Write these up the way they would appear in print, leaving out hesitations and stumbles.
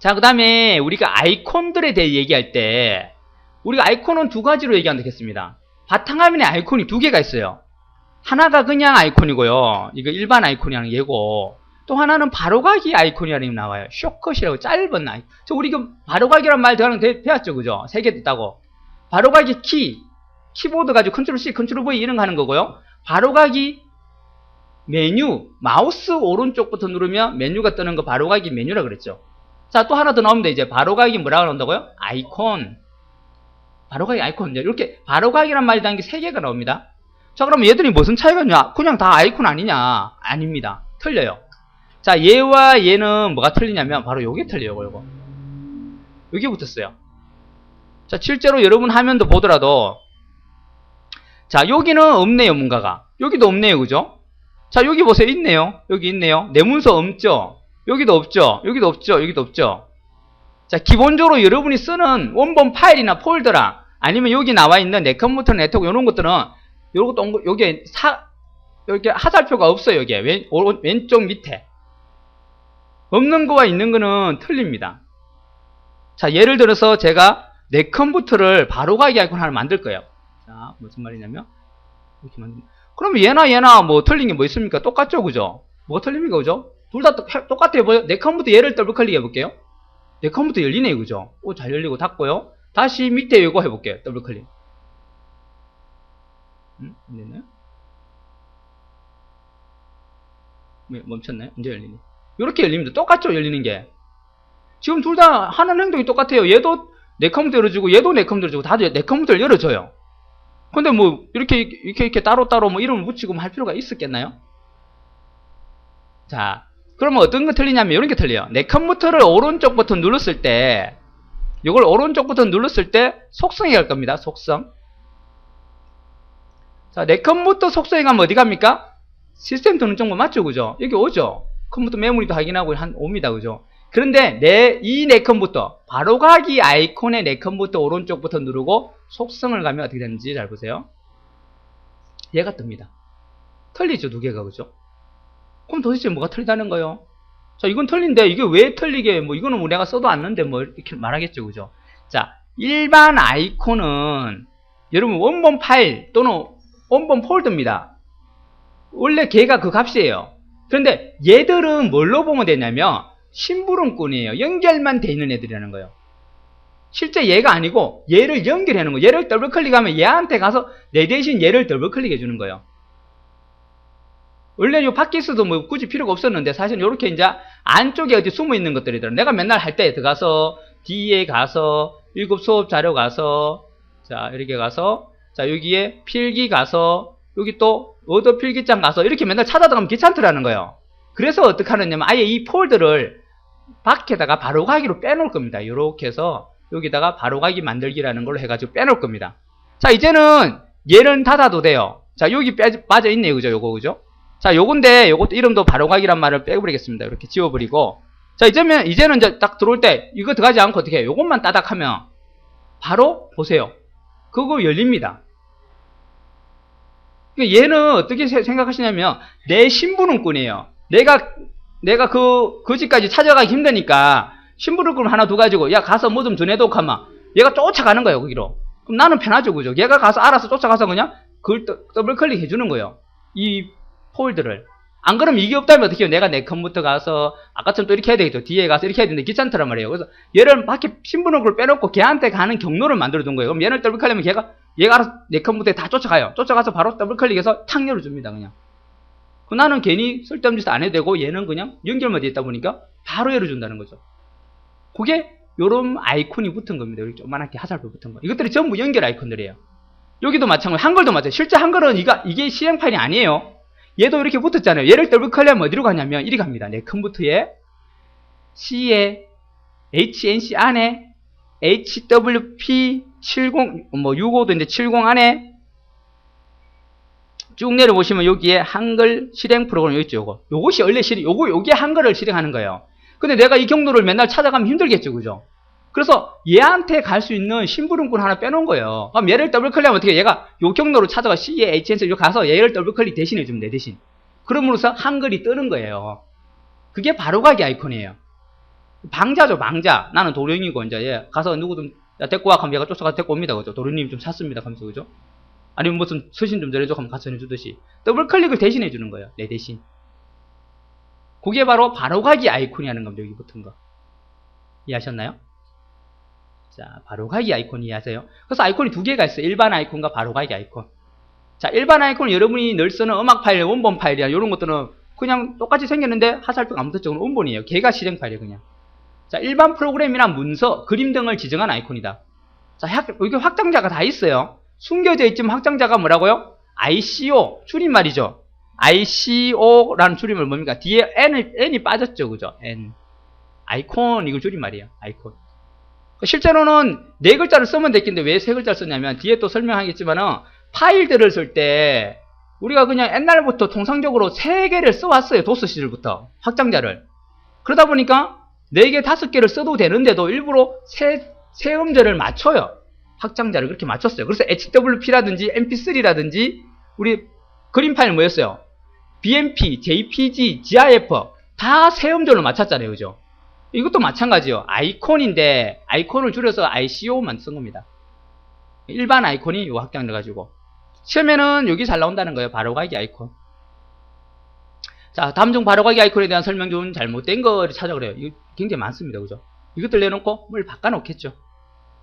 자, 그 다음에 우리가 아이콘들에 대해 얘기할 때 우리가 아이콘은 두 가지로 얘기하면 되겠습니다. 바탕화면에 아이콘이 두 개가 있어요. 하나가 그냥 아이콘이고요. 이거 일반 아이콘이라는 얘고, 또 하나는 바로가기 아이콘이라는 게 나와요. 숏컷이라고 짧은 아이콘. 우리 그 바로가기란 말 배웠죠, 그죠? 세 개 있다고. 바로가기 키보드 가지고 컨트롤 C, 컨트롤 V 이런 거 하는 거고요. 바로가기 메뉴, 마우스 오른쪽부터 누르면 메뉴가 뜨는 거 바로가기 메뉴라 그랬죠. 자, 또 하나 더 나오면 돼. 이제 바로가기 뭐라고 나온다고요? 아이콘. 바로가기 아이콘. 이렇게 바로가기란 말이 다는 게 세 개가 나옵니다. 자, 그럼 얘들이 무슨 차이가 있냐? 그냥 다 아이콘 아니냐? 아닙니다. 틀려요. 자, 얘와 얘는 뭐가 틀리냐면 바로 요게 틀려요, 요거. 요게 붙었어요. 자, 실제로 여러분 화면도 보더라도, 자, 여기는 없네요, 뭔가가. 여기도 없네요, 그죠? 자, 여기 보세요. 있네요. 여기 있네요. 내 문서 없죠? 여기도 없죠? 여기도 없죠? 여기도 없죠? 자, 기본적으로 여러분이 쓰는 원본 파일이나 폴더랑 아니면 여기 나와 있는 내 컴퓨터 네트워크 이런 것들은 여기에 이렇게 하살표가 없어요. 여기에 왼쪽 밑에 없는 거와 있는 거는 틀립니다. 자, 예를 들어서 제가 내 컴퓨터를 바로가기 아이콘 하나 만들 거예요. 자, 무슨 말이냐면 이렇게 만든. 그럼 얘나 뭐 틀린 게 뭐 있습니까? 똑같죠, 그죠? 뭐가 틀립니까, 그죠? 둘 다 똑같아요. 내 컴퓨터 얘를 더블 클릭해 볼게요. 내 컴퓨터 열리네요, 그죠? 잘 열리고 닫고요. 다시 밑에 이거 해볼게요. 더블 클릭. 안 됐나요? 왜 멈췄나요? 이제 열리네. 이렇게 열립니다. 똑같죠, 열리는 게. 지금 둘 다 하는 행동이 똑같아요. 얘도 내 컴퓨터 열어주고, 얘도 내 컴퓨터 열어주고, 다들 내 컴퓨터를 열어줘요. 근데 뭐, 이렇게 따로따로 뭐 이름을 붙이고 할 필요가 있었겠나요? 자, 그러면 어떤 거 틀리냐면 이런 게 틀려요. 내 컴퓨터를 오른쪽 버튼 눌렀을 때, 이걸 오른쪽 버튼 눌렀을 때 속성이 갈 겁니다. 속성. 자, 내 컴퓨터 속성이 가면 어디 갑니까? 시스템 등록 정보 맞죠, 그죠? 여기 오죠. 컴퓨터 메모리도 확인하고 옵니다, 그죠? 그런데 내 컴퓨터 바로가기 아이콘의 내 컴퓨터 오른쪽 버튼 누르고 속성을 가면 어떻게 되는지 잘 보세요. 얘가 뜹니다. 틀리죠, 두 개가, 그죠? 그럼 도대체 뭐가 틀리다는 거예요? 자, 이건 틀린데 이게 왜 틀리게, 뭐 이거는 뭐 내가 써도 않는데 뭐 이렇게 말하겠죠, 그죠? 자, 일반 아이콘은 여러분 원본 파일 또는 원본 폴더입니다. 원래 걔가 그 값이에요. 그런데 얘들은 뭘로 보면 되냐면 심부름꾼이에요. 연결만 돼 있는 애들이라는 거예요. 실제 얘가 아니고 얘를 연결해 놓은 거예요. 얘를 더블 클릭하면 얘한테 가서 내 대신 얘를 더블 클릭해 주는 거예요. 원래 요 팟캐스트도 뭐 굳이 필요가 없었는데 사실 이렇게 이제 안쪽에 어디 숨어 있는 것들이더라. 내가 맨날 할 때 들어가서 뒤에 가서 1급 수업 자료 가서 자 이렇게 가서 자 여기에 필기 가서 여기 또 워드 필기장 가서 이렇게 맨날 찾아가면 귀찮더라는 거예요. 그래서 어떻게 하느냐면 아예 이 폴더를 밖에다가 바로가기로 빼놓을 겁니다. 이렇게 해서 여기다가 바로가기 만들기라는 걸로 해가지고 빼놓을 겁니다. 자 이제는 얘는 닫아도 돼요. 자 여기 빠져 있네요, 그죠? 요거 그죠? 자 요건데 요것도 이름도 바로가기란 말을 빼버리겠습니다. 이렇게 지워버리고 자 이제는 이제 딱 들어올 때 이거 들어가지 않고 어떻게 해요? 요것만 따닥하면 바로 보세요. 그거 열립니다. 얘는 어떻게 생각하시냐면 내 심부름꾼이에요. 내가 그 집까지 찾아가기 힘드니까 심부름꾼 하나 둬가지고 야 가서 뭐 좀 전해도 하면 얘가 쫓아가는 거예요, 거기로. 그럼 나는 편하죠, 그죠? 얘가 가서 알아서 쫓아가서 그냥 그걸 더블 클릭 해주는 거예요. 이 폴더를. 안 그러면 이게 없다면 어떻게 해요? 내가 내 컴퓨터 가서 아까처럼 또 이렇게 해야 되겠죠. 뒤에 가서 이렇게 해야 되는데 귀찮더란 말이에요. 그래서 얘를 밖에 심부름꾼을 빼놓고 걔한테 가는 경로를 만들어 둔 거예요. 그럼 얘를 더블 클릭하면 얘가 알아서 내 컴퓨터에 다 쫓아가요. 쫓아가서 바로 더블 클릭해서 탁 열어줍니다, 그냥. 나는 괜히 쓸데없는 짓 안 해도 되고 얘는 그냥 연결만 되어 있다 보니까 바로 열어준다는 거죠. 그게 요런 아이콘이 붙은 겁니다. 이렇게 조그맣게 하살표 붙은 거. 이것들이 전부 연결 아이콘들이에요. 여기도 마찬가지. 한글도 마찬가지. 실제 한글은 이게 실행 파일이 아니에요. 얘도 이렇게 붙었잖아요. 얘를 더블 클릭하면 어디로 가냐면 이리 갑니다. 내 컴퓨터에 C에 HNC 안에 HWP 70 뭐 65도 이제 70 안에 쭉 내려보시면 여기에 한글 실행 프로그램 여기 있죠. 요것이 원래 요게 한글을 실행하는 거예요. 근데 내가 이 경로를 맨날 찾아가면 힘들겠죠, 그죠? 그래서 얘한테 갈 수 있는 심부름꾼 하나 빼놓은 거예요. 그럼 얘를 더블 클릭하면 어떻게 얘가 요 경로로 찾아가 C에 HNC 가서 얘를 더블 클릭 대신해 주면 돼, 대신. 그럼으로써 한글이 뜨는 거예요. 그게 바로가기 아이콘이에요. 방자죠, 방자. 나는 도령이고, 이제, 예, 가서 누구든, 야, 데리고 와. 하면 얘가 쫓아가 데리고 옵니다. 그죠? 도령님 좀 찾습니다. 하면서, 그죠? 아니면 무슨 서신 좀 전해줘. 하면 가서 전해주듯이. 더블 클릭을 대신해주는 거예요. 내 대신. 그게 바로 바로가기 아이콘이 하는 겁니다. 여기 붙은 거. 이해하셨나요? 자, 바로가기 아이콘 이해하세요? 그래서 아이콘이 두 개가 있어요. 일반 아이콘과 바로가기 아이콘. 자, 일반 아이콘은 여러분이 늘 쓰는 음악 파일, 원본 파일이나 이런 것들은 그냥 똑같이 생겼는데 화살표가 아무 특징은 원본이에요. 걔가 실행 파일이에요, 그냥. 자, 일반 프로그램이나 문서, 그림 등을 지정한 아이콘이다. 자, 여기 확장자가 다 있어요. 숨겨져 있지만 확장자가 뭐라고요? ICO, 줄임말이죠. ICO라는 줄임말 뭡니까? 뒤에 N이 빠졌죠, 그죠? N. 아이콘, 이거 줄임말이에요. 아이콘. 실제로는 네 글자를 쓰면 됐겠는데 왜 세 글자를 썼냐면 뒤에 또 설명하겠지만은 파일들을 쓸 때 우리가 그냥 옛날부터 통상적으로 3개를 써왔어요. 도스 시절부터. 확장자를. 그러다 보니까 4개, 5개를 써도 되는데도 일부러 세 음절을 맞춰요. 확장자를 그렇게 맞췄어요. 그래서 HWP라든지 MP3라든지 우리 그림 파일 뭐였어요? BMP, JPG, GIF 다 세 음절로 맞췄잖아요. 그죠? 이것도 마찬가지예요. 아이콘인데 아이콘을 줄여서 ICO만 쓴 겁니다. 일반 아이콘이 이 확장돼 가지고 시험에는 여기 잘 나온다는 거예요. 바로가기 아이콘. 자, 다음 중 바로가기 아이콘에 대한 설명 중 잘못된 거를 찾아그래요. 이거 굉장히 많습니다. 그죠? 이것들 내놓고 뭘 바꿔놓겠죠.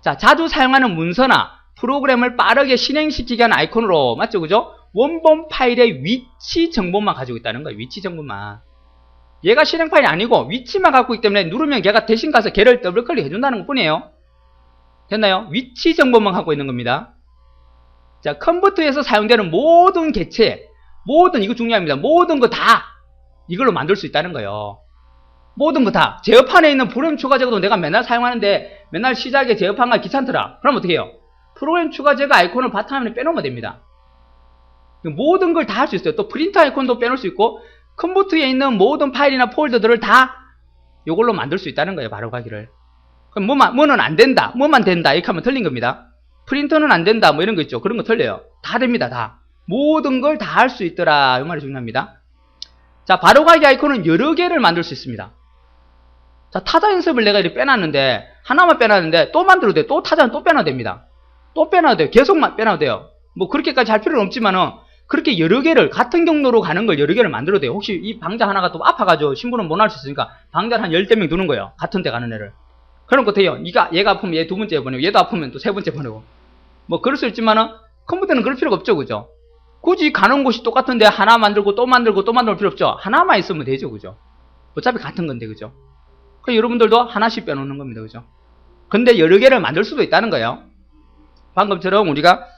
자, 자주 사용하는 문서나 프로그램을 빠르게 실행시키게 하는 아이콘으로, 맞죠? 그죠? 원본 파일의 위치 정보만 가지고 있다는 거예요. 위치 정보만. 얘가 실행 파일이 아니고 위치만 갖고 있기 때문에 누르면 걔가 대신 가서 걔를 더블 클릭 해준다는 것 뿐이에요. 됐나요? 위치 정보만 갖고 있는 겁니다. 자, 컴퓨터에서 사용되는 모든 개체, 이거 중요합니다. 모든 거 다 이걸로 만들 수 있다는 거예요. 모든 거 다. 제어판에 있는 프로그램 추가제어도 내가 맨날 사용하는데 맨날 시작에 제어판과 귀찮더라. 그럼 어떻게 해요? 프로그램 추가제어 아이콘을 바탕화면에 빼놓으면 됩니다. 모든 걸 다 할 수 있어요. 또 프린터 아이콘도 빼놓을 수 있고 컴퓨터에 있는 모든 파일이나 폴더들을 다 이걸로 만들 수 있다는 거예요. 바로가기를. 그럼 뭐는 안 된다. 뭐만 된다. 이렇게 하면 틀린 겁니다. 프린터는 안 된다. 뭐 이런 거 있죠. 그런 거 틀려요. 다 됩니다. 다. 모든 걸 다 할 수 있더라. 이 말이 중요합니다. 자, 바로가기 아이콘은 여러 개를 만들 수 있습니다. 자, 타자 연습을 내가 이렇게 빼놨는데 하나만 빼놨는데 또 만들어도 돼요. 또 타자는 또 빼놔도 됩니다. 또 빼놔도 돼요. 계속만 빼놔도 돼요. 뭐 그렇게까지 할 필요는 없지만은 그렇게 여러 개를 같은 경로로 가는 걸 여러 개를 만들어도 돼요. 혹시 이 방자 하나가 또 아파가지고 신부는 못 할 수 있으니까 방자를 한 10명 두는 거예요. 같은 데 가는 애를. 그런 거 돼요. 얘가 아프면 얘 두 번째 보내고 얘도 아프면 또 세 번째 보내고 뭐 그럴 수 있지만은 컴퓨터는 그럴 필요가 없죠. 그죠? 굳이 가는 곳이 똑같은데 하나 만들고 또 만들고 또 만들 필요 없죠. 하나만 있으면 되죠. 그죠? 어차피 같은 건데. 그죠? 그러니까 여러분들도 하나씩 빼놓는 겁니다. 그죠? 근데 여러 개를 만들 수도 있다는 거예요. 방금처럼 우리가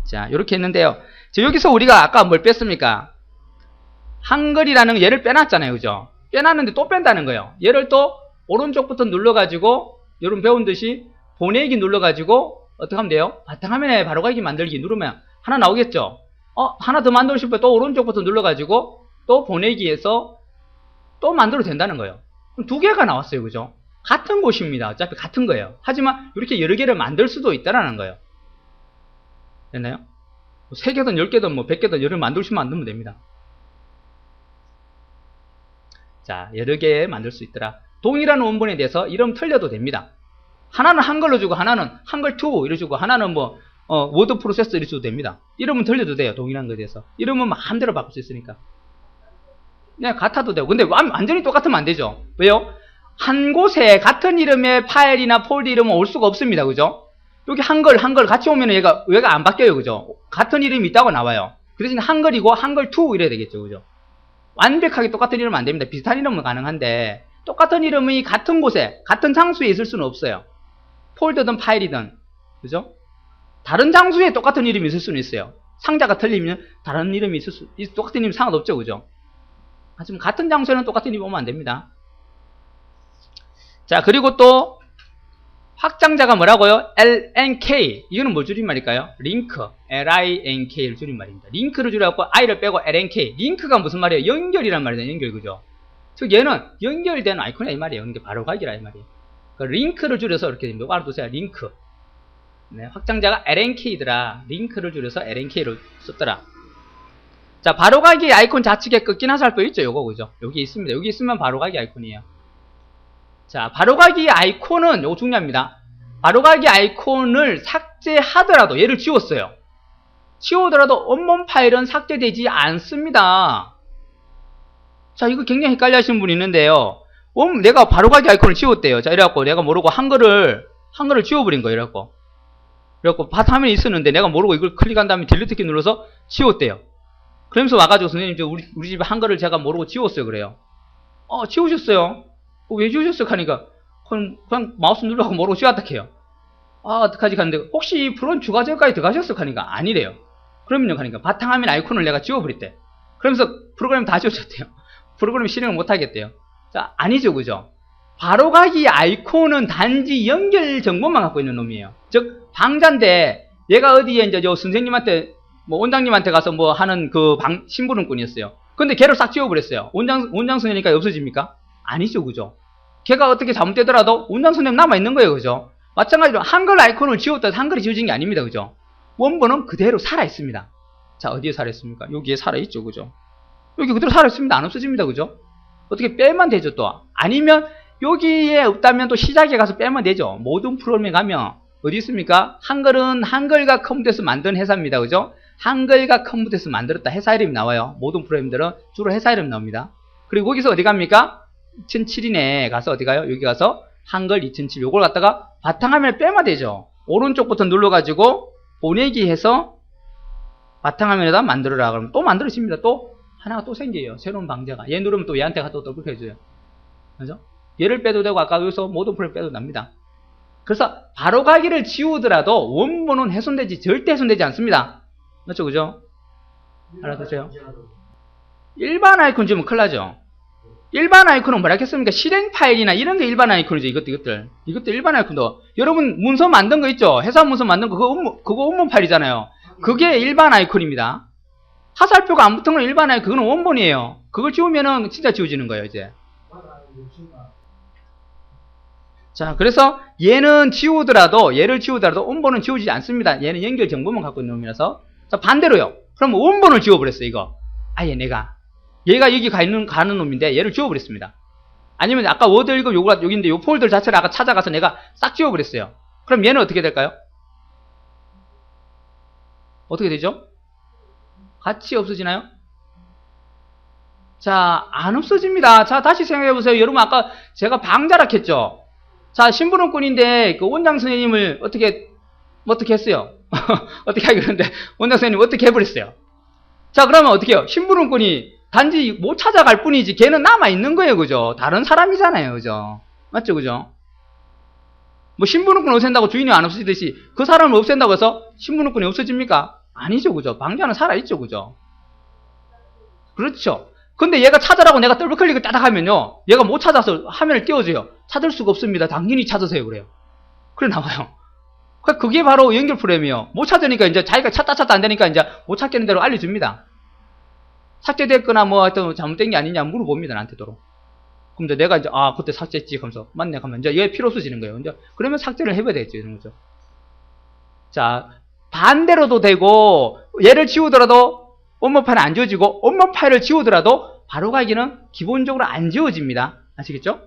자, 이렇게 했는데요. 여기서 우리가 아까 뭘 뺐습니까? 한글이라는 얘를 빼놨잖아요. 그죠? 빼놨는데 또 뺀다는 거예요. 얘를 또 오른쪽부터 눌러가지고 여러분 배운 듯이 보내기 눌러가지고 어떻게 하면 돼요? 바탕화면에 바로가기 만들기 누르면 하나 나오겠죠? 하나 더 만들고 싶으면 또 오른쪽부터 눌러가지고 또 보내기에서 또 만들어도 된다는 거예요. 그럼 두 개가 나왔어요. 그죠? 같은 곳입니다. 어차피 같은 거예요. 하지만 이렇게 여러 개를 만들 수도 있다는 거예요. 됐나요? 3개든 10개든 뭐 100개든 여러 개 만들면 됩니다. 자, 여러 개 만들 수 있더라. 동일한 원본에 대해서 이름 틀려도 됩니다. 하나는 한글로 주고 하나는 한글2 이래 주고 하나는 뭐 워드 프로세서 이래 줘도 됩니다. 이름은 틀려도 돼요. 동일한 거에 대해서. 이름은 마음대로 바꿀 수 있으니까. 그냥 같아도 되고. 근데 완전히 똑같으면 안 되죠. 왜요? 한 곳에 같은 이름의 파일이나 폴더 이름은 올 수가 없습니다. 그죠? 여기 한글 같이 오면 얘가 안 바뀌어요. 그죠? 같은 이름이 있다고 나와요. 그 대신 한글이고 한글2 이래야 되겠죠. 그죠? 완벽하게 똑같은 이름은 안 됩니다. 비슷한 이름은 가능한데 똑같은 이름이 같은 곳에 같은 장소에 있을 수는 없어요. 폴더든 파일이든. 그죠? 다른 장소에 똑같은 이름이 있을 수는 있어요. 상자가 틀리면 다른 이름이 똑같은 이름이 상관없죠. 그죠? 하지만 같은 장소에는 똑같은 이름이 오면 안 됩니다. 자, 그리고 또 확장자가 뭐라고요? LNK. 이거는 뭐 줄임말일까요? 링크. LINK를 줄임말입니다. 링크를 줄여갖고 I를 빼고 LNK. 링크가 무슨 말이에요? 연결이란 말이에요. 연결. 그죠? 즉 얘는 연결된 아이콘이야 이 말이에요. 이게 바로가기라 이 말이에요. 그러니까 링크를 줄여서 이렇게 됩니다. 이거 알아두세요. 링크. 네, 확장자가 LNK더라. 링크를 줄여서 LNK를 썼더라. 자, 바로가기 아이콘 좌측에 꺾인 화살표 있죠? 요거, 그죠? 여기 있습니다. 여기 있으면 바로가기 아이콘이에요. 자, 바로가기 아이콘은 요거 중요합니다. 바로가기 아이콘을 삭제하더라도 얘를 지웠어요. 지우더라도 원본 파일은 삭제되지 않습니다. 자, 이거 굉장히 헷갈려 하시는 분이 있는데요. 내가 바로가기 아이콘을 지웠대요. 자, 이래갖고 내가 모르고 한글을 지워버린 거예요. 이래갖고 바탕화면에 있었는데 내가 모르고 이걸 클릭한 다음에 딜리트 키 눌러서 지웠대요. 그러면서 와가지고 선생님, 우리 집 한글을 제가 모르고 지웠어요. 그래요. 지우셨어요. 왜 지우셨어요? 하니까 그냥 마우스 눌러서 모르고 지웠다 해요. 어떡하지? 하는데 혹시 프론 추가 제어까지 들어가셨어요? 하니까 아니래요. 그러면요, 하니까 바탕화면 아이콘을 내가 지워버렸대. 그러면서 프로그램 다 지워졌대요. 프로그램 실행을 못하겠대요. 자, 아니죠, 그죠? 바로가기 아이콘은 단지 연결 정보만 갖고 있는 놈이에요. 즉, 방자인데, 얘가 어디에 이제 선생님한테, 원장님한테 가서 하는 심부름꾼이었어요. 근데 걔를 싹 지워버렸어요. 원장 선생님이니까 없어집니까? 아니죠, 그죠? 걔가 어떻게 잘못되더라도 원장 선생님 남아있는 거예요, 그죠? 마찬가지로 한글 아이콘을 지웠다 해서 한글이 지워진 게 아닙니다, 그죠? 원본은 그대로 살아있습니다. 자, 어디에 살아있습니까? 여기에 살아있죠, 그죠? 여기 그대로 살아있습니다. 안 없어집니다, 그죠? 어떻게 빼면 되죠, 또. 아니면 여기에 없다면 또 시작에 가서 빼면 되죠. 모든 프로그램에 가면 어디 있습니까? 한글은 한글과 컴퓨터에서 만든 회사입니다, 그죠? 한글과 컴퓨터에서 만들었다 회사 이름이 나와요. 모든 프로그램들은 주로 회사 이름 나옵니다. 그리고 거기서 어디 갑니까? 2007이네 가서 어디 가요? 여기 가서 한글 2007 요걸 갖다가 바탕화면에 빼면 되죠. 오른쪽 버튼 눌러가지고 보내기 해서 바탕화면에다 만들어라. 그러면 또 만들어집니다. 또 하나가 또 생겨요. 새로운 방자가. 얘 누르면 또 얘한테 또 더블해줘요. 그죠? 얘를 빼도 되고 아까 여기서 모든 프로그램 빼도 납니다. 그래서 바로가기를 지우더라도 원본은 절대 훼손되지 않습니다. 맞죠? 그죠? 알아두세요. 일반 아이콘 지우면 큰일 나죠? 일반 아이콘은 뭐라 했습니까? 실행 파일이나 이런 게 일반 아이콘이죠. 이것도 일반 아이콘도. 여러분 문서 만든 거 있죠? 회사 문서 만든 거 그거 원본 파일이잖아요. 그게 일반 아이콘입니다. 화살표가 안 붙은 건 일반 아이콘, 그거는 원본이에요. 그걸 지우면은 진짜 지워지는 거예요, 이제. 자, 그래서 얘를 지우더라도 원본은 지워지지 않습니다. 얘는 연결 정보만 갖고 있는 놈이라서. 자, 반대로요. 그럼 원본을 지워버렸어요, 이거. 아예 얘가 여기 가는 놈인데 얘를 지워버렸습니다. 아니면 아까 워드 1급 요거 여기인데 요 폴더 자체를 아까 찾아가서 내가 싹 지워버렸어요. 그럼 얘는 어떻게 될까요? 어떻게 되죠? 같이 없어지나요? 자, 안 없어집니다. 자, 다시 생각해보세요. 여러분 아까 제가 방자락 했죠? 자, 심부름꾼인데 그 원장 선생님을 어떻게 했어요? 어떻게 하기 그런데 원장 선생님 어떻게 해버렸어요? 자, 그러면 어떻게 해요? 심부름꾼이 단지 못 찾아갈 뿐이지 걔는 남아있는 거예요, 그죠? 다른 사람이잖아요, 그죠? 맞죠, 그죠? 심부름꾼 없앤다고 주인이 안 없어지듯이 그 사람을 없앤다고 해서 심부름꾼이 없어집니까? 아니죠, 그죠? 방자는 살아있죠, 그죠? 그렇죠. 근데 얘가 찾으라고 내가 더블 클릭을 따닥 하면요, 얘가 못 찾아서 화면을 띄워줘요. 찾을 수가 없습니다. 당연히 찾으세요, 그래요. 그래 나와요. 그게 바로 연결 프로그램이에요. 못 찾으니까 이제 자기가 찾다 안 되니까 이제 못 찾겠는 대로 알려줍니다. 삭제됐거나 하여튼 잘못된 게 아니냐 물어봅니다, 나한테도. 그럼 이제 내가 이제 그때 삭제했지 하면서 맞네 하면 이제 얘 필요 없어지는 거예요. 이제 그러면 삭제를 해봐야 되겠죠, 이런 거죠. 자, 반대로도 되고 얘를 지우더라도 원본 파일은 안 지워지고 원본 파일을 지우더라도 바로가기는 기본적으로 안 지워집니다. 아시겠죠?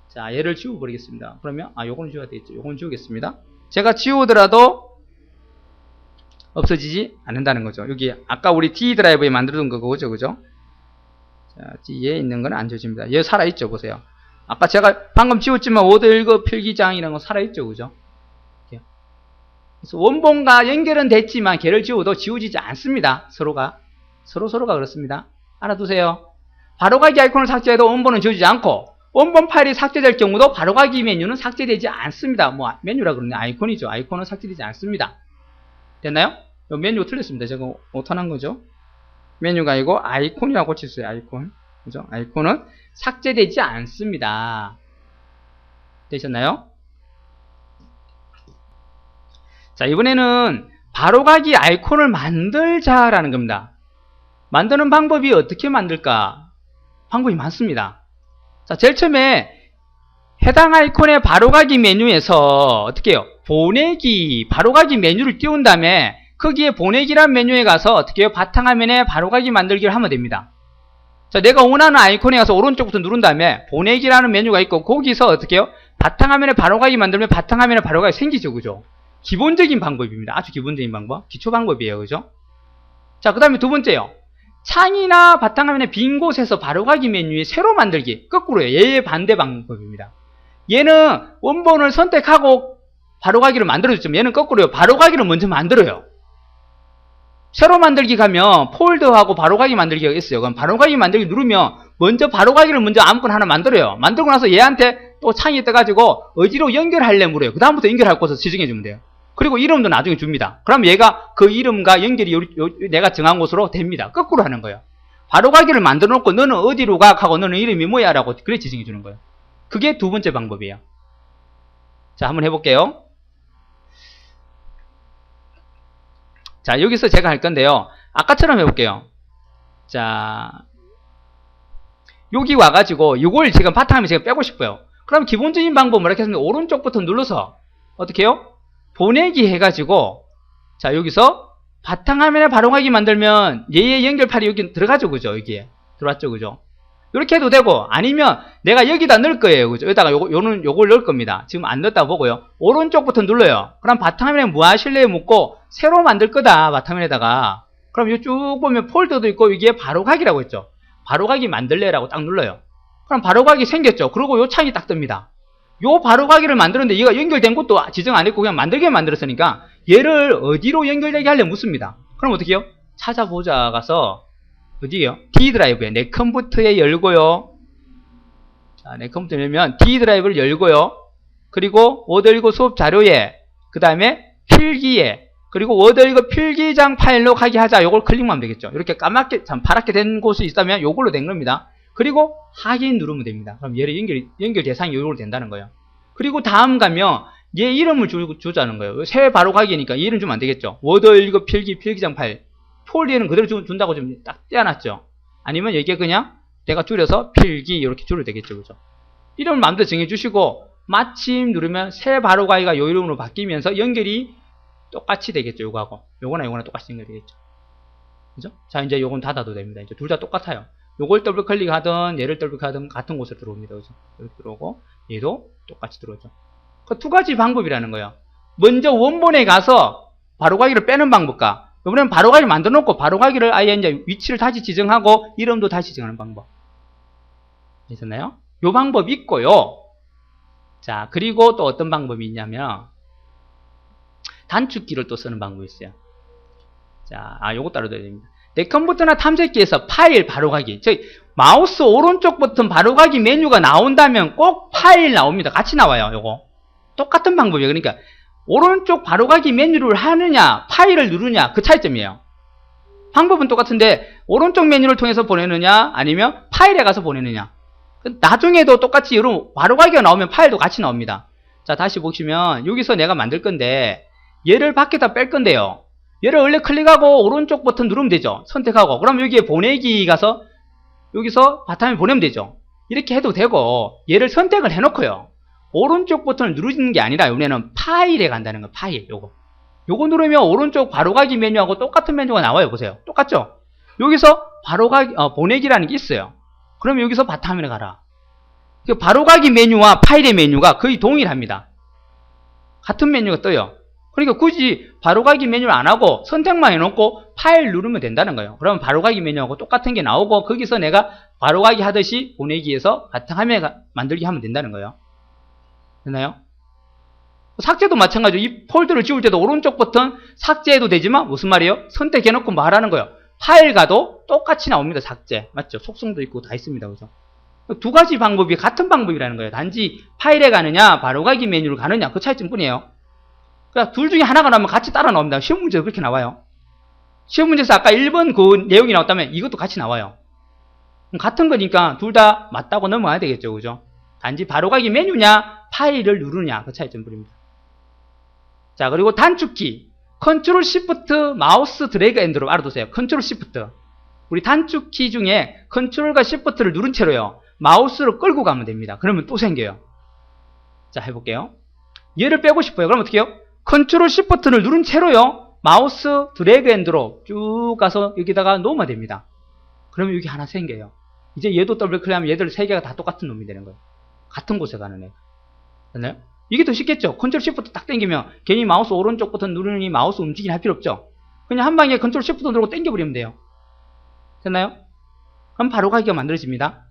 자, 얘를 지워버리겠습니다. 그러면 요거는 지워야 되겠죠. 요거는 지우겠습니다. 제가 지우더라도 없어지지 않는다는 거죠. 여기 아까 우리 D 드라이브에 만들어둔 거죠, 그죠? 자, D에 있는 건 안 지워집니다. 얘 살아있죠, 보세요. 아까 제가 방금 지웠지만 워드 1급 필기장이라는 거 살아있죠, 그죠? 이렇게. 그래서 원본과 연결은 됐지만 걔를 지워도 지워지지 않습니다. 서로가 그렇습니다. 알아두세요. 바로가기 아이콘을 삭제해도 원본은 지워지지 않고 원본 파일이 삭제될 경우도 바로가기 메뉴는 삭제되지 않습니다. 메뉴라 그러네. 아이콘이죠. 아이콘은 삭제되지 않습니다. 됐나요? 요 메뉴 틀렸습니다. 제가 오탄한 거죠. 메뉴가 아니고 아이콘이라고 고쳤어요. 아이콘. 그죠? 아이콘은 삭제되지 않습니다. 되셨나요? 자, 이번에는 바로가기 아이콘을 만들자라는 겁니다. 만드는 방법이 어떻게 만들까? 방법이 많습니다. 자, 제일 처음에 해당 아이콘의 바로가기 메뉴에서 어떻게 해요? 보내기, 바로가기 메뉴를 띄운 다음에 거기에 보내기란 메뉴에 가서 어떻게 해요? 바탕화면에 바로가기 만들기를 하면 됩니다. 자, 내가 원하는 아이콘에 가서 오른쪽부터 누른 다음에 보내기라는 메뉴가 있고 거기서 어떻게 해요? 바탕화면에 바로가기 만들면 바탕화면에 바로가기 생기죠. 그죠? 기본적인 방법입니다. 아주 기본적인 방법. 기초 방법이에요. 그죠? 자, 그 다음에 두 번째요. 창이나 바탕화면의 빈 곳에서 바로가기 메뉴에 새로 만들기. 거꾸로요. 얘의 반대 방법입니다. 얘는 원본을 선택하고 바로가기를 만들어줬지만 얘는 거꾸로요. 바로가기를 먼저 만들어요. 새로 만들기 가면 폴더하고 바로가기 만들기가 있어요. 그럼 바로가기 만들기 누르면 먼저 바로가기를 먼저 아무거나 하나 만들어요. 만들고 나서 얘한테 또 창이 떠가지고 어디로 연결할래 물어요. 그 다음부터 연결할 곳을 지정해주면 돼요. 그리고 이름도 나중에 줍니다. 그럼 얘가 그 이름과 연결이 내가 정한 곳으로 됩니다. 거꾸로 하는 거예요. 바로가기를 만들어 놓고 너는 어디로 가? 하고 너는 이름이 뭐야? 라고 그래 지정해 주는 거예요. 그게 두 번째 방법이에요. 자, 한번 해볼게요. 자, 여기서 제가 할 건데요. 아까처럼 해볼게요. 자, 여기 와가지고 이걸 지금 바탕화면에 제가 빼고 싶어요. 그럼 기본적인 방법은 이렇게 했습니다. 오른쪽 버튼 눌러서 어떻게 해요? 보내기 해가지고 자, 여기서 바탕화면에 바로가기 만들면 얘의 연결판이 여기 들어가죠. 그죠? 여기에 들어왔죠. 그죠? 이렇게 해도 되고 아니면 내가 여기다 넣을 거예요. 그죠? 여기다가 요걸 넣을 겁니다. 지금 안 넣었다 보고요. 오른쪽 버튼 눌러요. 그럼 바탕화면에 뭐 하실래요? 묻고 새로 만들 거다. 바탕화면에다가 그럼 요 쭉 보면 폴더도 있고 여기에 바로가기라고 했죠. 바로가기 만들래라고 딱 눌러요. 그럼 바로가기 생겼죠. 그리고 요 창이 딱 뜹니다. 요 바로가기를 만들었는데 얘가 연결된 것도 지정 안 했고 그냥 만들게 만들었으니까 얘를 어디로 연결되게 하려 묻습니다. 그럼 어떻게 해요? 찾아보자 가서 어디에요? D 드라이브에 내 컴퓨터에 열고요. 자, 내 컴퓨터에 열면 D 드라이브를 열고요. 그리고 워드 읽고 수업 자료에 그 다음에 필기에 그리고 워드 읽고 필기장 파일로 가게 하자. 요걸 클릭만 하면 되겠죠. 이렇게 까맣게 참 파랗게 된 곳이 있다면 요걸로 된 겁니다. 그리고 확인 누르면 됩니다. 그럼 얘를 연결 대상이 요걸로 된다는 거예요. 그리고 다음 가면 얘 이름을 주자는 거예요. 새 바로가기니까 이름 주면 안 되겠죠. 워드 읽고 필기장 파일 폴더에는 그대로 준다고 좀 딱 떼어놨죠. 아니면 여기에 그냥 내가 줄여서 필기 이렇게 줄여도 되겠죠. 그죠? 이름을 마음대로 정해주시고 마침 누르면 새 바로가기가 요 이름으로 바뀌면서 연결이 똑같이 되겠죠. 요거하고 요거나 똑같이 연결되겠죠. 그죠? 자, 이제 요건 닫아도 됩니다. 이제 둘 다 똑같아요. 요걸 더블 클릭하든 얘를 더블 클릭하든 같은 곳에 들어옵니다. 그죠? 여기 들어오고 얘도 똑같이 들어오죠. 그 두 가지 방법이라는 거예요. 먼저 원본에 가서 바로가기를 빼는 방법과 이번에는 바로가기를 만들어 놓고 바로가기를 아예 이제 위치를 다시 지정하고 이름도 다시 지정하는 방법. 되셨나요? 요 방법이 있고요. 자, 그리고 또 어떤 방법이 있냐면 단축키를 또 쓰는 방법이 있어요. 자, 요거 따로 돼야 됩니다. 내 컴퓨터나 탐색기에서 파일 바로가기. 마우스 오른쪽 버튼 바로가기 메뉴가 나온다면 꼭 파일 나옵니다. 같이 나와요. 요거. 똑같은 방법이에요. 그러니까 오른쪽 바로가기 메뉴를 하느냐 파일을 누르냐 그 차이점이에요. 방법은 똑같은데 오른쪽 메뉴를 통해서 보내느냐 아니면 파일에 가서 보내느냐. 나중에도 똑같이 이런 바로가기가 나오면 파일도 같이 나옵니다. 자, 다시 보시면 여기서 내가 만들 건데 얘를 밖에다 뺄 건데요. 얘를 원래 클릭하고 오른쪽 버튼 누르면 되죠. 선택하고 그럼 여기에 보내기 가서 여기서 바탕에 보내면 되죠. 이렇게 해도 되고 얘를 선택을 해놓고요. 오른쪽 버튼을 누르는 게 아니라 이번에는 파일에 간다는 거. 파일 요거 누르면 오른쪽 바로가기 메뉴하고 똑같은 메뉴가 나와요. 보세요. 똑같죠? 여기서 바로가기 보내기라는 게 있어요. 그럼 여기서 바탕화면에 가라. 바로가기 메뉴와 파일의 메뉴가 거의 동일합니다. 같은 메뉴가 떠요. 그러니까 굳이 바로가기 메뉴를 안 하고 선택만 해놓고 파일 누르면 된다는 거예요. 그러면 바로가기 메뉴하고 똑같은 게 나오고 거기서 내가 바로가기 하듯이 보내기에서 바탕화면에 만들기 하면 된다는 거예요. 됐나요? 삭제도 마찬가지로 이 폴더를 지울 때도 오른쪽 버튼 삭제해도 되지만 무슨 말이에요? 선택해놓고 말하는 거예요. 파일 가도 똑같이 나옵니다. 삭제. 맞죠? 속성도 있고 다 있습니다. 그죠? 두 가지 방법이 같은 방법이라는 거예요. 단지 파일에 가느냐 바로가기 메뉴를 가느냐 그 차이점 뿐이에요. 그러니까 둘 중에 하나가 나오면 같이 따라 나옵니다. 시험 문제도 그렇게 나와요. 시험 문제에서 아까 1번 그 내용이 나왔다면 이것도 같이 나와요. 같은 거니까 둘 다 맞다고 넘어가야 되겠죠. 그죠? 단지 바로가기 메뉴냐 파일을 누르냐 그 차이점 뿐입니다. 자, 그리고 단축키 컨트롤 시프트 마우스 드래그 앤드로 알아두세요. 컨트롤 시프트 우리 단축키 중에 컨트롤과 시프트를 누른 채로요 마우스를 끌고 가면 됩니다. 그러면 또 생겨요. 자, 해볼게요. 얘를 빼고 싶어요. 그럼 어떻게 해요? 컨트롤 시프트를 누른 채로요 마우스 드래그 앤 드롭 쭉 가서 여기다가 놓으면 됩니다. 그러면 여기 하나 생겨요. 이제 얘도 더블 클릭하면 얘들 세 개가 다 똑같은 놈이 되는 거예요. 같은 곳에 가는 애. 됐나요? 이게 더 쉽겠죠? 컨트롤 시프트 딱 당기면 괜히 마우스 오른쪽 버튼 누르니 마우스 움직이긴 할 필요 없죠? 그냥 한 방에 컨트롤 시프트 누르고 당겨버리면 돼요. 됐나요? 그럼 바로가기가 만들어집니다.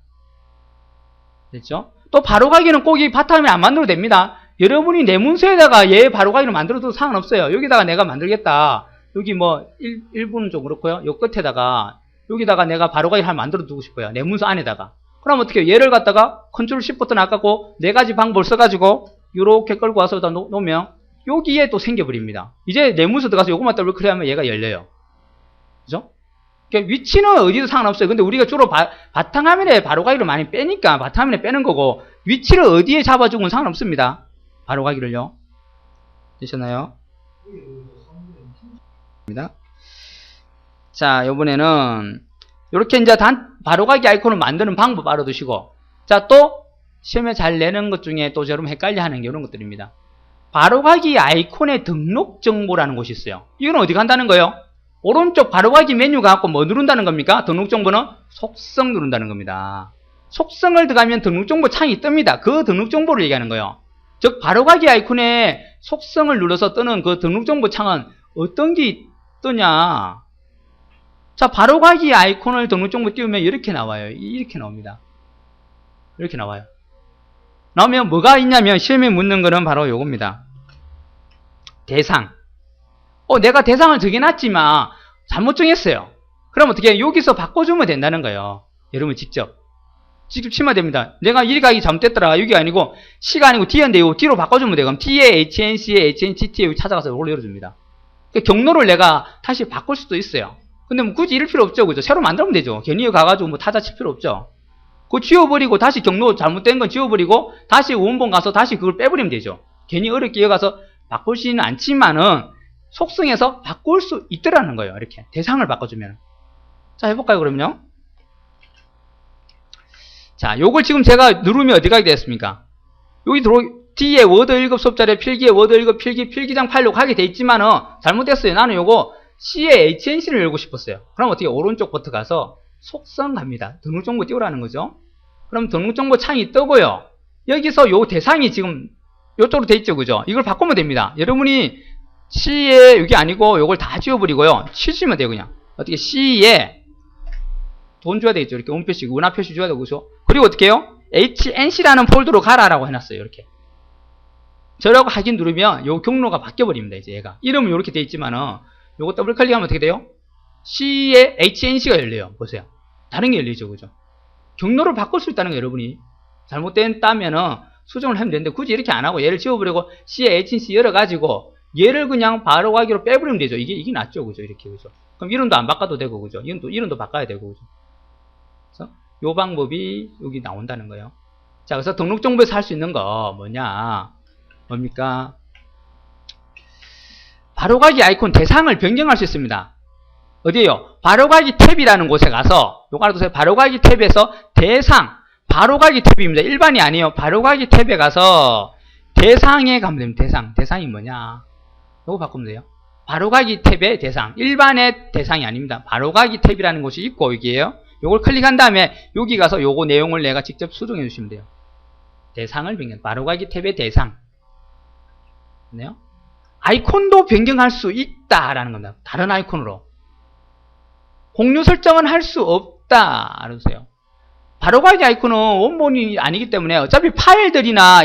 됐죠? 또 바로가기는 꼭 이 바탕화면에 안 만들어도 됩니다. 여러분이 내 문서에다가 얘 바로가기를 만들어도 상관없어요. 여기다가 내가 만들겠다. 여기 뭐 1분은 좀 그렇고요. 요 끝에다가 여기다가 내가 바로가기를 하나 만들어 두고 싶어요. 내 문서 안에다가. 그럼 어떻게 해요? 얘를 갖다가 컨트롤 시프트 낚았고 네 가지 방법을 써가지고 요렇게 끌고 와서 여기다 놓으면 여기에 또 생겨버립니다. 이제 내 문서 들어가서 요것만 더블 클릭하면 얘가 열려요. 그죠? 그러니까 위치는 어디도 상관없어요. 근데 우리가 주로 바탕화면에 바로가기를 많이 빼니까 바탕화면에 빼는 거고 위치를 어디에 잡아주고는 상관없습니다. 바로가기를요. 되셨나요? 자, 요번에는 요렇게 이제 바로가기 아이콘을 만드는 방법 알아두시고, 자, 또 시험에 잘 내는 것 중에 또 여러분 헷갈려 하는 게 이런 것들입니다. 바로가기 아이콘의 등록 정보라는 곳이 있어요. 이건 어디 간다는 거예요? 오른쪽 바로가기 메뉴 갖고 뭐 누른다는 겁니까? 등록 정보는 속성 누른다는 겁니다. 속성을 들어가면 등록 정보 창이 뜹니다. 그 등록 정보를 얘기하는 거예요. 즉 바로가기 아이콘에 속성을 눌러서 뜨는 그 등록 정보 창은 어떤 게 뜨냐? 자, 바로가기 아이콘을 등록 정보 띄우면 이렇게 나와요. 이렇게 나옵니다. 이렇게 나와요. 나오면 뭐가 있냐면 시험에 묻는 거는 바로 요겁니다. 대상. 내가 대상을 정해놨지만 잘못 정했어요. 그럼 어떻게 해요? 여기서 바꿔주면 된다는 거예요. 여러분 직접 치면 됩니다. 내가 이 가기 잘못됐더라. 여기 아니고 C가 아니고 D인데 요 D로 바꿔주면 돼요. 그럼 T에 HNC에 HNGT에 여기 찾아가서 이걸 열어줍니다. 그러니까 경로를 내가 다시 바꿀 수도 있어요. 근데 뭐 굳이 이럴 필요 없죠. 그죠? 새로 만들면 되죠. 괜히 가가지고 뭐 타자 칠 필요 없죠. 그거 지워버리고 다시 경로 잘못된 건 지워버리고 다시 원본 가서 다시 그걸 빼버리면 되죠. 괜히 어렵게 이어가서 바꿀 수는 않지만은 속성에서 바꿀 수 있더라는 거예요. 이렇게 대상을 바꿔주면. 자, 해볼까요? 그러면요. 자, 요걸 지금 제가 누르면 어디 가게 되었습니까? 여기 D에 워드 1급 수업자료 필기에 워드 1급 필기장 파일로 가게 돼 있지만은 잘못됐어요. 나는 요거 C에 HNC를 열고 싶었어요. 그럼 어떻게 오른쪽 버튼 가서 속성 갑니다. 등록정보 띄우라는 거죠. 그럼 등록정보 창이 뜨고요. 여기서 요 대상이 지금 요쪽으로 돼 있죠. 그죠? 이걸 바꾸면 됩니다. 여러분이 C에 여기 아니고 요걸 다 지워버리고요. 치시면 돼요. 그냥 어떻게 C에 돈 줘야 되겠죠. 이렇게 원표시 은하표시 줘야 되고 그죠? 그리고 어떻게 해요? HNC라는 폴더로 가라라고 해놨어요. 이렇게 저라고 확인 누르면 요 경로가 바뀌어버립니다. 이제 얘가 이름은 이렇게 돼 있지만은 요거 더블 클릭하면 어떻게 돼요? C에 HNC가 열려요. 보세요. 다른 게 열리죠. 그죠? 경로를 바꿀 수 있다는 거 여러분이 잘못됐다면은 수정을 하면 되는데 굳이 이렇게 안 하고 얘를 지워버리고 C에 HNC 열어가지고 얘를 그냥 바로가기로 빼버리면 되죠. 이게 낫죠. 그죠? 이렇게. 그죠? 그럼 이름도 안 바꿔도 되고, 그죠? 이름도 바꿔야 되고, 그죠? 그래서 요 방법이 여기 나온다는 거예요. 자, 그래서 등록정보에서 할 수 있는 거 뭡니까? 바로가기 아이콘 대상을 변경할 수 있습니다. 어디에요? 바로가기 탭이라는 곳에 가서, 요거 알아두세요. 바로가기 탭에서 대상, 바로가기 탭입니다. 일반이 아니에요. 바로가기 탭에 가서 대상에 가면 됩니다. 대상이 뭐냐? 요거 바꾸면 돼요. 바로가기 탭의 대상. 일반의 대상이 아닙니다. 바로가기 탭이라는 곳이 있고, 여기에요. 요걸 클릭한 다음에 여기 가서 요거 내용을 내가 직접 수정해 주시면 돼요. 대상을 변경. 바로가기 탭의 대상. 네요? 아이콘도 변경할 수 있다라는 겁니다. 다른 아이콘으로. 공유 설정은 할 수 없다. 알아두세요. 바로가기 아이콘은 원본이 아니기 때문에 어차피 파일들이나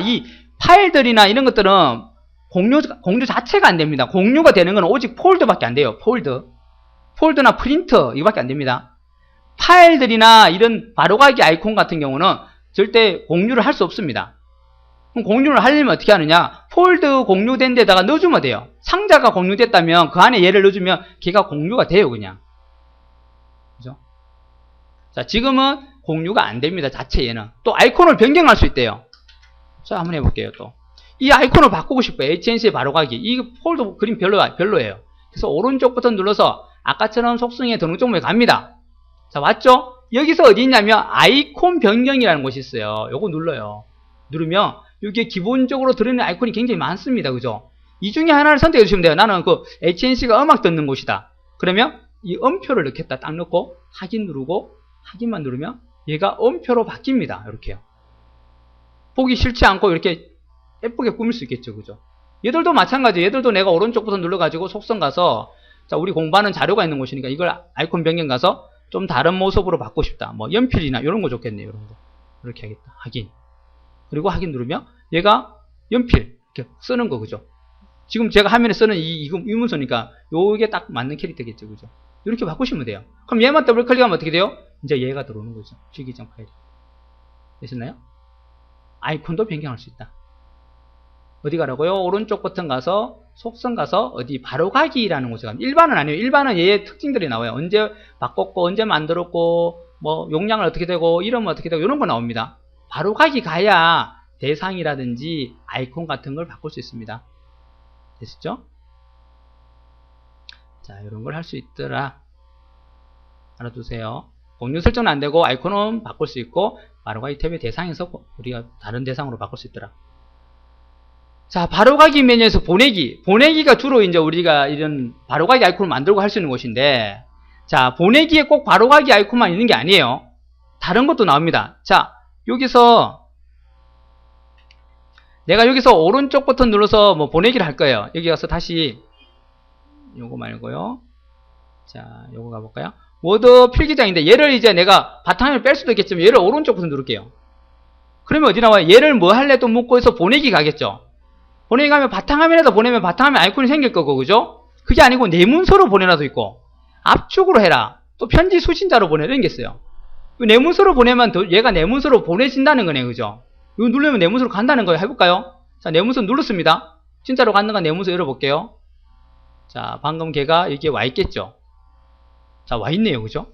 이런 것들은 공유 자체가 안 됩니다. 공유가 되는 건 오직 폴더밖에 안 돼요. 폴더나 프린터 이거밖에 안 됩니다. 파일들이나 이런 바로가기 아이콘 같은 경우는 절대 공유를 할 수 없습니다. 그럼 공유를 하려면 어떻게 하느냐? 폴더 공유된 데다가 넣어주면 돼요. 상자가 공유됐다면 그 안에 얘를 넣어주면 걔가 공유가 돼요. 그냥. 그죠? 자, 지금은 공유가 안 됩니다. 자체 얘는. 또 아이콘을 변경할 수 있대요. 자, 한번 해볼게요. 또. 이 아이콘을 바꾸고 싶어요. HNC에 바로가기. 이 폴더 그림 별로예요. 그래서 오른쪽 버튼 눌러서 아까처럼 속성에 등록 정보에 갑니다. 자, 왔죠? 여기서 어디 있냐면 아이콘 변경이라는 곳이 있어요. 요거 눌러요. 누르면 여기에 기본적으로 들어있는 아이콘이 굉장히 많습니다. 그죠? 이 중에 하나를 선택해 주시면 돼요. 나는 그 HNC가 음악 듣는 곳이다. 그러면 이 음표를 넣겠다. 딱 넣고 확인 누르고 확인만 누르면 얘가 음표로 바뀝니다. 이렇게요. 보기 싫지 않고 이렇게 예쁘게 꾸밀 수 있겠죠. 그죠? 얘들도 마찬가지. 얘들도 내가 오른쪽 버튼 눌러가지고 속성 가서 자, 우리 공부하는 자료가 있는 곳이니까 이걸 아이콘 변경 가서 좀 다른 모습으로 바꾸고 싶다. 뭐 연필이나 이런 거 좋겠네요. 이런 거. 이렇게 하겠다. 확인. 그리고 확인 누르면 얘가 연필 이렇게 쓰는 거 그죠? 지금 제가 화면에 쓰는 이 문서니까 요게 딱 맞는 캐릭터겠죠. 그죠? 이렇게 바꾸시면 돼요. 그럼 얘만 더블 클릭하면 어떻게 돼요? 이제 얘가 들어오는 거죠. 필기장 파일이. 되셨나요? 아이콘도 변경할 수 있다. 어디 가라고요? 오른쪽 버튼 가서 속성 가서 어디 바로가기라는 곳에 가면 일반은 아니에요. 일반은 얘의 특징들이 나와요. 언제 바꿨고 언제 만들었고 뭐 용량을 어떻게 되고 이름은 어떻게 되고 이런 거 나옵니다. 바로가기 가야 대상이라든지 아이콘 같은 걸 바꿀 수 있습니다. 됐죠? 자, 이런 걸 할 수 있더라. 알아두세요. 공유 설정은 안 되고 아이콘은 바꿀 수 있고 바로가기 탭의 대상에서 우리가 다른 대상으로 바꿀 수 있더라. 자, 바로가기 메뉴에서 보내기. 보내기가 주로 이제 우리가 이런 바로가기 아이콘을 만들고 할 수 있는 곳인데, 자, 보내기에 꼭 바로가기 아이콘만 있는 게 아니에요. 다른 것도 나옵니다. 자, 여기서 내가 여기서 오른쪽 버튼 눌러서 뭐 보내기를 할 거예요. 여기 가서 다시 요거 말고요. 자, 요거 가볼까요? 워드 필기장인데 얘를 이제 내가 바탕을 뺄 수도 있겠지만 얘를 오른쪽 버튼 누를게요. 그러면 어디 나와요? 얘를 뭐 할래 또 묻고 해서 보내기 가겠죠. 보내기 가면 바탕화면에다 보내면 바탕화면 아이콘이 생길 거고, 그죠? 그게 아니고 내 문서로 보내라도 있고, 압축으로 해라. 또 편지 수신자로 보내라. 이런 게 있어요. 내 문서로 보내면 얘가 내 문서로 보내진다는 거네, 그죠? 이거 누르면 내 문서로 간다는 거예요. 해볼까요? 자, 내 문서 눌렀습니다. 진짜로 갔는가 내 문서 열어볼게요. 자, 방금 걔가 여기에 와 있겠죠? 자, 와 있네요, 그죠?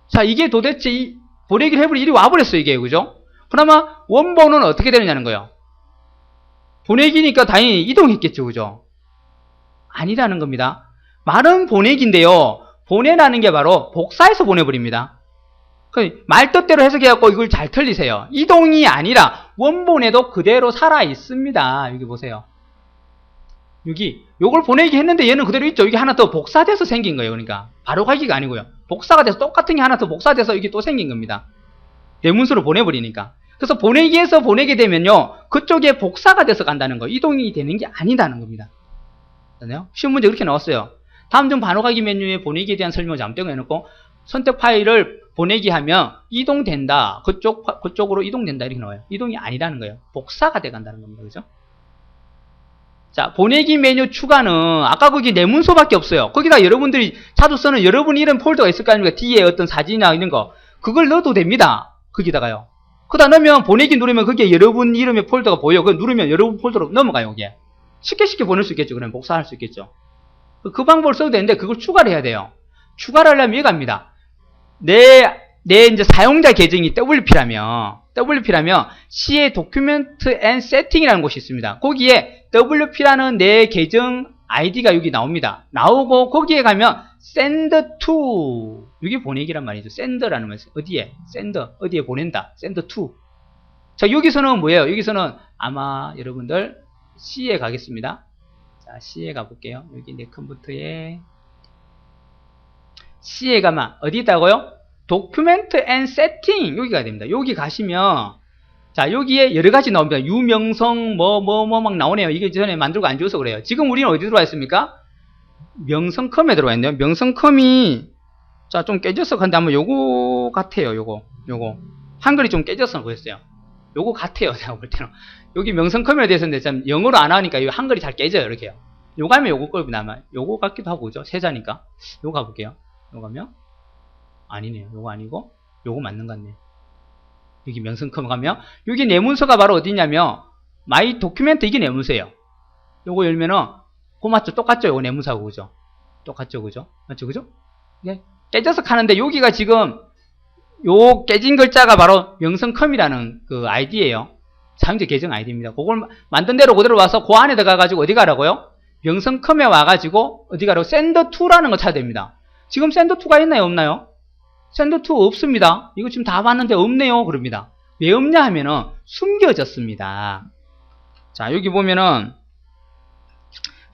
자, 이게 도대체 보내기를 해버리 이리 와버렸어요, 이게, 그죠? 그러면 원본은 어떻게 되느냐는 거예요. 보내기니까 당연히 이동했겠죠. 그죠? 아니라는 겁니다. 말은 보내기인데요. 보내라는 게 바로 복사해서 보내버립니다. 말 뜻대로 해석해갖고 이걸 잘 틀리세요. 이동이 아니라 원본에도 그대로 살아있습니다. 여기 보세요. 여기 요걸 보내기 했는데 얘는 그대로 있죠. 이게 하나 더 복사돼서 생긴 거예요. 그러니까 바로가기가 아니고요. 복사가 돼서 똑같은 게 하나 더 복사돼서 이게 또 생긴 겁니다. 내 문서로 보내버리니까. 그래서 보내기에서 보내게 되면요, 그쪽에 복사가 돼서 간다는 거, 이동이 되는 게 아니다는 겁니다. 맞나요? 시험 문제 그렇게 나왔어요. 다음 중 바로가기 메뉴에 보내기에 대한 설명을 잘못된 해놓고 선택 파일을 보내기 하면 이동된다. 그쪽으로 이동된다. 이렇게 나와요. 이동이 아니라는 거예요. 복사가 돼 간다는 겁니다. 그죠? 자, 보내기 메뉴 추가는 아까 거기 내 문서밖에 없어요. 거기다 여러분들이 자주 쓰는 여러분 이름 폴더가 있을 거 아닙니까? 뒤에 어떤 사진이나 이런 거. 그걸 넣어도 됩니다. 거기다가요. 그다 넣으면 보내기 누르면 거기에 여러분 이름의 폴더가 보여. 그거 누르면 여러분 폴더로 넘어가요. 이게 쉽게 보낼 수 있겠죠. 그럼 복사할 수 있겠죠. 그 방법을 써도 되는데 그걸 추가를 해야 돼요. 추가를 하려면 이겁니다. 내 이제 사용자 계정이 WP라면 C의 도큐멘트 앤 세팅이라는 곳이 있습니다. 거기에 WP라는 내 계정 아이디가 여기 나옵니다. 나오고 거기에 가면 send to, 이게 보내기란 말이죠. send라는 말, 어디에? send, 어디에 보낸다. send to. 자, 여기서는 뭐예요? 여기서는 아마 여러분들 C에 가겠습니다. 자, C에 가볼게요. 여기 내 컴퓨터에 C에 가면 어디 있다고요? 도큐멘트 앤 세팅, 여기가 됩니다. 여기 가시면 자, 여기에 여러 가지 나옵니다. 유명성 막 나오네요. 이게 전에 만들고 안 지워서 그래요. 지금 우리는 어디 들어와 있습니까? 명성컴에 들어와 있네요. 명성컴이 자, 좀 깨져서 근데 아마 요거 같아요. 요거 한글이 좀 깨져서 보였어요. 요거 같아요. 제가 볼 때는 여기 명성컴에 대해서는 참 영어로 안 하니까 이 한글이 잘 깨져요. 이렇게요. 요거 하면 요거 겁니다. 아마 요거 같기도 하고 그죠? 세자니까 요거 가볼게요. 요거 가면 아니네요. 요거 아니고 요거 맞는 것 같네요. 여기 명성컴 가면 여기 내 문서가 바로 어디냐면 마이 도큐멘트, 이게 내 문서예요. 요거 열면은 그거 맞죠? 똑같죠? 요거 내 문서하고 그죠? 똑같죠? 그죠? 맞죠? 그죠? 네. 깨져서 가는데 여기가 지금 요 깨진 글자가 바로 명성컴이라는 그 아이디예요. 사용자 계정 아이디입니다. 그걸 만든 대로 그대로 와서 그 안에 들어가가지고 어디 가라고요? 명성컴에 와가지고 어디 가라고? send2라는 거 찾아야 됩니다. 지금 send2가 있나요? 없나요? send2 없습니다. 이거 지금 다 봤는데 없네요. 그럽니다. 왜 없냐 하면은 숨겨졌습니다. 자, 여기 보면은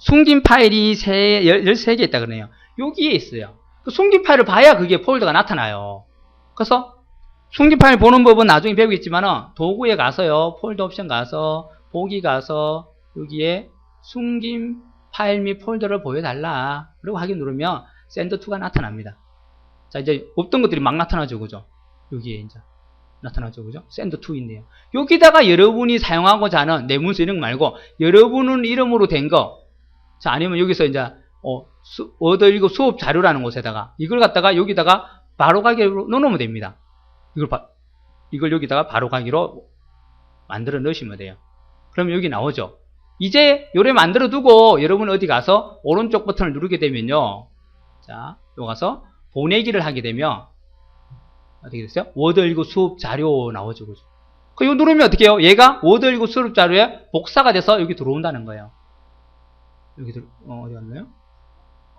숨긴 파일이 13개 있다 그러네요. 여기에 있어요. 그 숨긴 파일을 봐야 그게 폴더가 나타나요. 그래서 숨긴 파일 보는 법은 나중에 배우겠지만 도구에 가서요. 폴더 옵션 가서 보기 가서 여기에 숨긴 파일 및 폴더를 보여달라. 그리고 확인 누르면 send2가 나타납니다. 자, 이제 없던 것들이 막 나타나죠. 그죠? 여기에 이제 나타나죠. 그죠? send2 있네요. 여기다가 여러분이 사용하고자 하는 내 문서 이름 말고 여러분은 이름으로 된 거. 자, 아니면 여기서 이제 워드 1급 수업 자료라는 곳에다가 이걸 갖다가 여기다가 바로 가기로 넣어놓으면 됩니다. 이걸 여기다가 바로 가기로 만들어 넣으시면 돼요. 그러면 여기 나오죠. 이제 요래 만들어 두고 여러분 어디 가서 오른쪽 버튼을 누르게 되면요. 자, 요 가서 보내기를 하게 되면 어떻게 됐어요? 워드 1급 수업 자료 나오죠. 그죠? 이거 누르면 어떻게 해요? 얘가 워드 1급 수업 자료에 복사가 돼서 여기 들어온다는 거예요. 여기 어디 갔나요?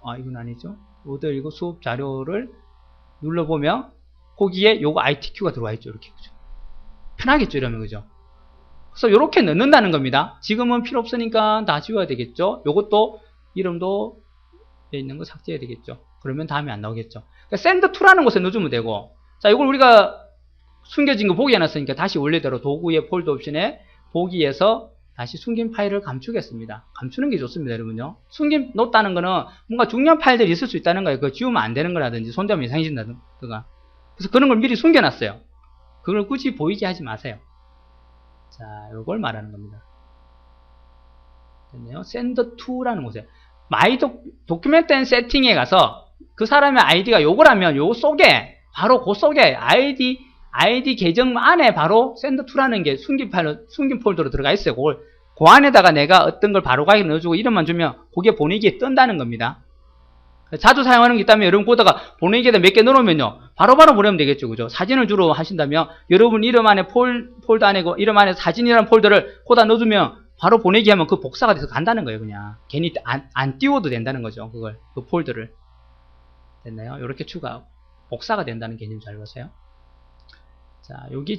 아, 이건 아니죠. 워드 1급 수업 자료를 눌러보면 거기에 요거 ITQ가 들어와 있죠. 이렇게. 그죠? 편하겠죠. 이러면. 그죠? 그래서 이렇게 넣는다는 겁니다. 지금은 필요 없으니까 다 지워야 되겠죠. 요것도 이름도 돼 있는 거 삭제해야 되겠죠. 그러면 다음에 안 나오겠죠. 그러니까 send2라는 곳에 넣어주면 되고, 자, 이걸 우리가 숨겨진 거 보기 해놨으니까 다시 원래대로 도구의 폴더 옵션에 보기에서 다시 숨긴 파일을 감추겠습니다. 감추는 게 좋습니다, 여러분요. 숨긴 놓다는 거는 뭔가 중요한 파일들이 있을 수 있다는 거예요. 그거 지우면 안 되는 거라든지 손대면 이상해진다든가. 그래서 그런 걸 미리 숨겨놨어요. 그걸 굳이 보이게 하지 마세요. 자, 요걸 말하는 겁니다. 됐네요. send2라는 곳에 my document and setting에 가서 그 사람의 아이디가 요거라면 요 속에 바로 그 속에 아이디 계정 안에 바로 send2라는 게 숨긴 폴더로 들어가 있어요. 그걸 그 안에다가 내가 어떤 걸 바로 가게 넣어주고 이름만 주면 그게 보내기에 뜬다는 겁니다. 자주 사용하는 게 있다면 여러분 보다가 보내기에다 몇 개 넣어놓으면요. 바로바로 보내면 되겠죠. 그죠? 사진을 주로 하신다면 여러분 이름 안에 폴더 안에 이름 안에 사진이라는 폴더를 거기다 넣어주면 바로 보내기 하면 그 복사가 돼서 간다는 거예요. 그냥 괜히 안 띄워도 된다는 거죠. 그 폴더를. 됐나요? 이렇게 복사가 된다는 개념 잘 보세요. 자, 여기